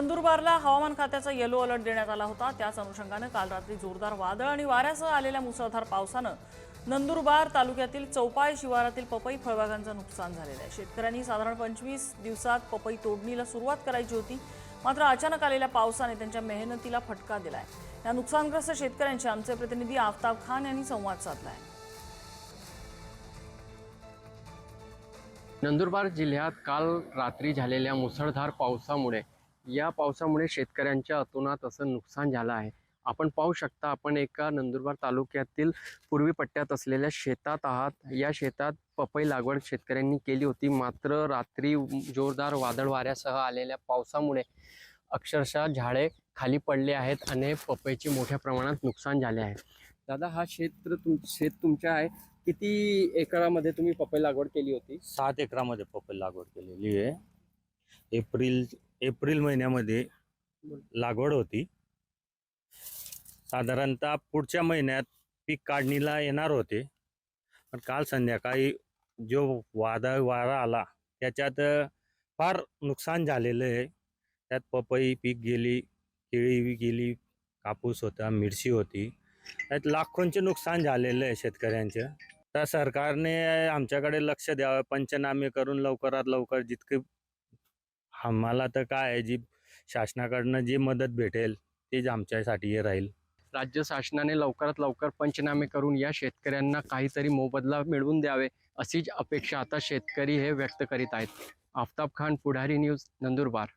नंदुरबारला हवामान खात्याचा yellow alert देण्यात आला होता। त्याच अनुषंगाने काल रात्री जोरदार वादळ आणि वाऱ्यासह आलेल्या मुसळधार पावसानं नंदुरबार तालुक्यातील चौपाळे शिवारातील पपई फळबागांचं नुकसान झालेलं आहे। शेतकऱ्यांनी साधारण 25 दिवसात पपई तोडणीला सुरुवात करायची होती, मात्र अचानक आलेल्या पावसाने त्यांच्या मेहनतीला फटका दिलाय। या नुकसानग्रस्त शेतकऱ्यांशी आमचे प्रतिनिधी आफ्ताब खान यांनी संवाद साधलाय। नंदुरबार जिल्ह्यात काल रात्री झालेल्या मुसळधार पावसामुळे शेतकऱ्यांच्या अतोनात असं नुकसान झालं आहे। आपण पाहू शकता, आपण एका नंदुरबार तालुक्यातील पूर्वी पट्ट्यात असलेल्या शेतात आहात। या शेतात पपई लागवड शेतकऱ्यांनी केली होती, मात्र रात्री जोरदार वादळ वाऱ्यासह आलेल्या पावसामुळे अक्षरशः झाडे खाली पडले आहेत आणि पपईचे मोठ्या प्रमाणात नुकसान झाले आहे। दादा, हा शेत तुमच्या आहे। किती एकरामध्ये तुम्ही पपई लागवड केली होती? 7 एकरामध्ये पपई लागवड केलेली आहे। एप्रिल महिन्यामध्ये लागवड होती। साधारणतः पुढच्या महिन्यात पीक काढणीला येणार होते, पण काल संध्याकाळी जो वारा आला त्याच्यात फार नुकसान झालेलं आहे। त्यात पपई पीक गेली, केळी गेली, कापूस होता, मिरची होती, त्यात लाखोंचे नुकसान झालेलं आहे शेतकऱ्यांचं। तर सरकारने आमच्याकडे लक्ष द्यावं, पंचनामे करून लवकरात लवकर जितके आम्हाला तर काय आहे, जी शासनाकडनं जी मदत भेटेल तेच आमच्यासाठी हे राहील। राज्य शासनाने लवकरात लवकर पंचनामे करून या शेतकऱ्यांना काहीतरी मोबदला मिळवून द्यावे, अशीच अपेक्षा आता शेतकरी हे व्यक्त करीत आहेत। आफ्ताब खान, पुढारी न्यूज, नंदुरबार।